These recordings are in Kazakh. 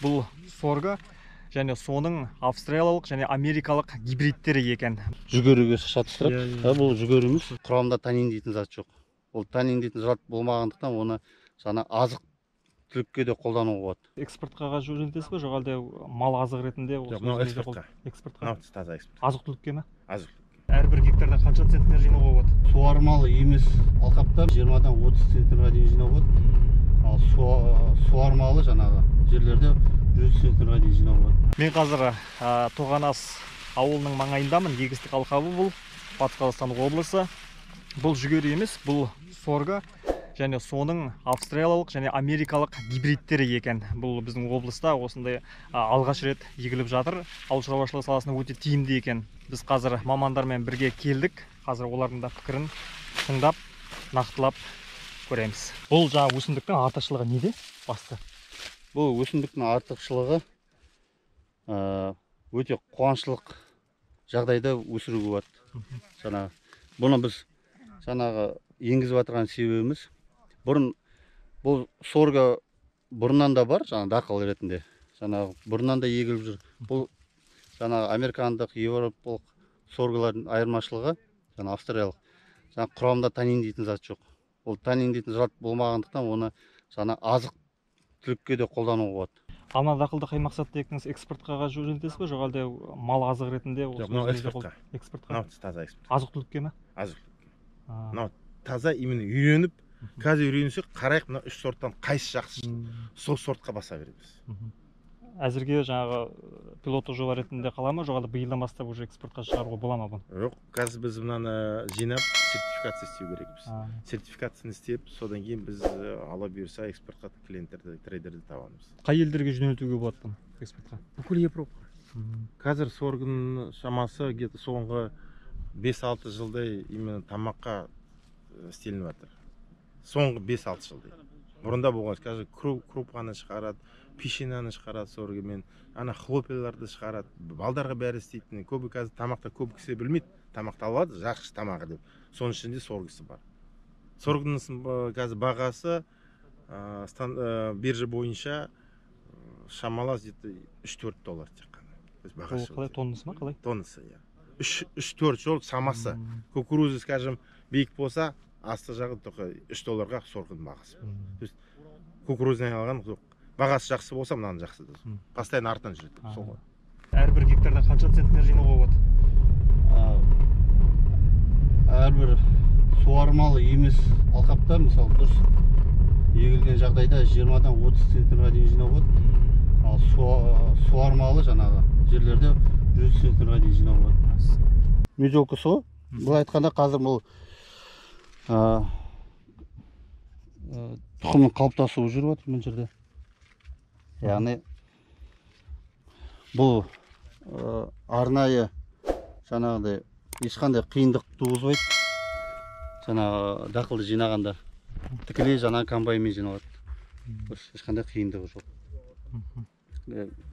Бұл сорго және соның австралиялық және америкалық гибридтері екен. Жүгеріге шатыстырады. Бұл жүгері емес. Құрамында танин дейтін зат жоқ. Ол танин дейтін зат болмағандықтан оны жаңа азық түлікке де қолдануға болады. Экспортқа жөнелтесіз бе, жоқ әлде мал азық ретінде? Жоқ, мынау экспортқа. Экспортқа. Таза экспорт. Азық түлікке ме? Азық түлікке. Әрбір гектардан қанша центнер жинауға болады? Суармалы емес алқаптар 20-дан 30 центнерге дейін жинауға болады. Ал суармалы жаңағы жерлерде 100 центнерге дейін жинауға болады. Мен қазір Тоғанас ауылының маңайындамын. Егістік алқабы бұл, Батыс Қазақстан облысы. Бұл жүгері емес, бұл сорго және соның австралиялық және америкалық гибридтері екен. Бұл біздің облыста осындай алғаш рет егіліп жатыр. Ауыл шаруашылығы саласына өте тиімді екен. Біз қазір мамандармен бірге келдік. Қазір олардың да пікірін тыңдап, нақтылап көреміз. Бұл жаңа өсімдіктің артықшылығы неде басты? Бұл өсімдіктің артықшылығы өте қуаншылық жағдайда өсіруге болады. Жаңағы бұны біз жаңағы енгізіп отырған себебіміз, бұрын бұл сорго бұрыннан да бар, жаңағы дақыл ретінде. Жаңағы бұрыннан да егіліп жүр. Бұл жаңағы американдық, еуропалық сорголардың айырмашылығы, жаңағы австралиялық. Жаңағы құрамында танин дейтін зат жоқ. Ол танин дейтін зат болмағандықтан оны жаңағы азық түлікке де қолдануға болады. Ана дақылды қай мақсатта ектіңіз? Экспортқа жөнелтесіз бе, жоқ әлде мал азық ретінде? Жоқ, мынау экспортқа. Экспортқа. Таза экспорт. Азық түлікке ме? Азық түлікке. Мынау таза именно үйреніп, қазір үйренсек, қарайық мына 3 сорттан қайсы жақсы, сол сортқа баса береміз. Әзірге жаңағы пилоттық жоба ретінде қала ма, жоқ әлде биылдан бастап уже экспортқа шығаруға бола ма бұны? Жоқ, қазір біз мынаны жинап, сертификация істеу керекпіз. Сертификацияны істеп, содан кейін біз ала бұйырса экспортқа клиенттерді, трейдерді табамыз. Қай елдерге жөнелтуге болады бұны экспортқа? Бүкіл Европа. Қазір соргының шамасы где-то соңғы 5-6 жылдай именно тамаққа істелініп жатыр. Соңғы 5-6 жылдай. Бұрында болған, қазір крупаны шығарады, пешенаны шығарады соргымен, ана хлопьяларды шығарады, балдарға бәрі істейтін. Көбі қазір тамақта көп кісі білмейді, тамақты алады, жақсы тамағы деп. Соның ішінде соргысы бар. Соргының қазір бағасы биржа бойынша шамалас где-то $3-4 тек қана. Ол қалай, тоннасы ма, қалай? Тоннасы, иә. 3-4 жол самасы. Кукурузы, скажем, бейік болса, асты жағы $3 соргының бағасы. Кукуруздан алған бағасы жақсы болса, мынаны жақсы. Постоянно артынан жүреді. Әрбір гектардан қанша центнер жинауға болады? Әрбір суармалы емес алқаптар, мысалы, дұрыс егілген жағдайда 20-дан 30 центнерге дейін жинауға болады. Ал суармалы жаңағы жерлерде 100 центнерге дейін жинауға болады. Меделкасы ғой. Бұл айтқанда қазір бұл тұқымның қалыптасуы жүріп отыр бұл жерде. Яғни бұл арнайы жаңағыдай ешқандай қиындық туғызбайды. Жаңағы дақылды жинағанда тікелей жаңағы комбайнмен жиналады. Ешқандай қиындығы жоқ.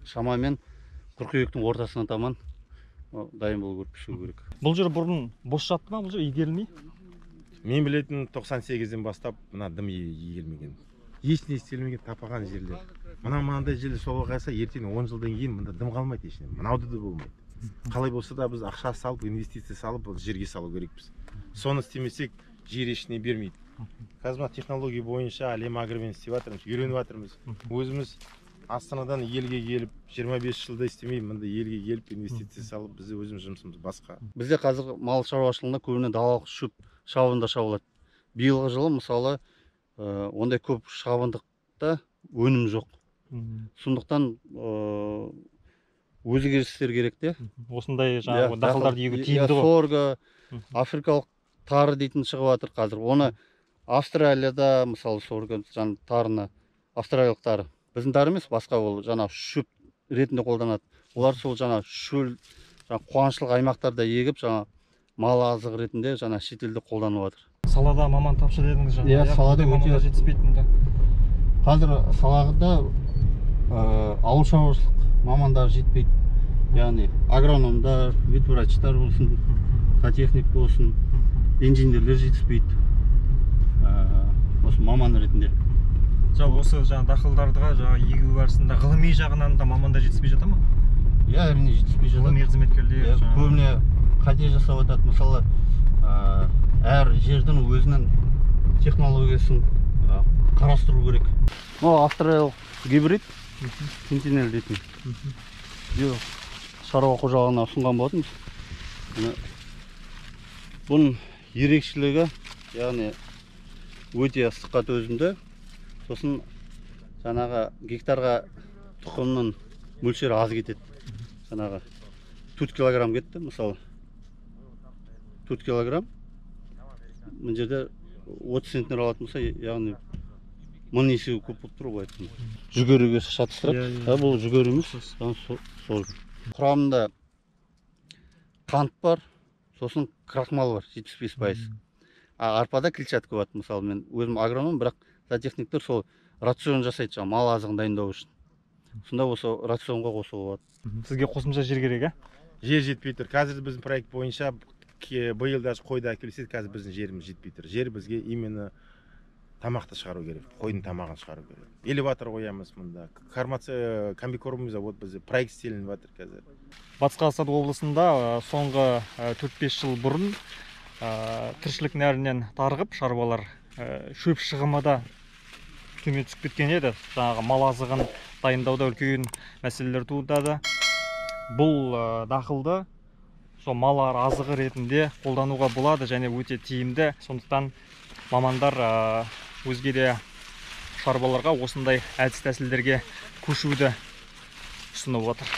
Шамамен қыркүйектің ортасына таман дайын болу керек. Бұл жер бұрын бос жатты ма, бұл жер игерілмей? Мен білетін 98-ден бастап мына дым егілмеген. Ешіне істелмеген тапаған жерлер. Мынандай жерлер солға қайса, ертең 10 жылдан кейін мында дым қалмайды ешіне. Мынауды да болмайды. Қалай болса да біз ақша салып, инвестиция салып, жерге салу керекпіз. Соны істемесек, жер ешіне бермейді. Қазір технология бойынша әлем агромен істеп жатырмыз, үйреніп жатырмыз. Өзіміз Астанадан елге келіп, 25 жылда істемей, мында елге келіп, инвестиция салып, бізде өзіміз жұмысымыз басқа. Бізде қазір мал шаруашылығында көбіне далалық шөп шабында шабылады. Биылғы жылы мысалы ондай көп шабындықта өнім жоқ. Сондықтан өзгерістер керек те. Осындай жаңағы дақылдарды егу тиімді ғой. Сорго, африкалық тары дейтін шығып жатыр қазір. Оны Австралияда мысалы сорго тарыны австралиялық тары. Біздің тары емес, басқа ол жаңа шөп ретінде қолданады. Олар сол жаңа шөл, қуаншылық аймақтарда егіп, жаңа мал азығы ретінде жаңа шетелде қолданып жатыр. Салада маман тапшы дедіңіз жаңа. Иә, салада өте жетіспейтінді. Қазір салада ауыл шаруашылық мамандар жетпейді. Яғни агрономдар, ветврачтар болсын, зоотехник болсын, инженерлер жетіспейді. Осы маман ретінде. Осы жаңа дақылдарға жаңа егу барысында ғылыми жағынан да мамандар жетіспей жата ма? Иә, әрине жетіспей жатады. Ғылыми қызметкерлер Көбіне қате жасап жатады. Мысалы, әр жердің өзінің технологиясын қарастыру керек. Бұл австралиялық гибрид, сентинел дейтін. Шаруа қожалығына ұсынған болатынбыз. Бұның ерекшелігі, яғни өте ыстыққа төзімді. Сосын жаңағы гектарға тұқымның мөлшері аз кетеді. Жаңағы 4 килограмм кетті, мысалы 4 килограмм мына жерде 30 центнер алатын болса, яғни 1000 есе көп болып тұр ғой. Жүгеріге шатыстырады. Бұл жүгері емес, сол. Құрамында қант бар, сосын крахмал бар, 75%. Арпада клетчатка болады, мысалы мен өзім агроном, бірақ зоотехниктер сол рацион жасайды, жаңа мал азығын дайындау үшін. Сонда осы рационға қосуға болады. Сізге қосымша жер керек, Жер жетпей тұр. Қазір біздің проект бойынша биыл даже қойды әкелсек, қазір біздің жеріміз жетпей тұр. Жер бізге именно тамақты шығару керек, қойдың тамағын шығару керек. Элеватор қоямыз мұнда. Комбикормный завод бізде проект істелініп жатыр қазір. Батыс Қазақстан облысында соңғы 4-5 жыл бұрын тіршілік нәрінен тарғып шаруалар шөп шығымы да төмен түсіп кеткен еді. Жаңағы мал азығын дайындауда үлкен мәселелер туындады. Бұл дақылды сол мал азығы ретінде қолдануға болады және өте тиімді. Сондықтан мамандар өзге де шаруаларға осындай әдіс тәсілдерге көшуді ұсынып отыр.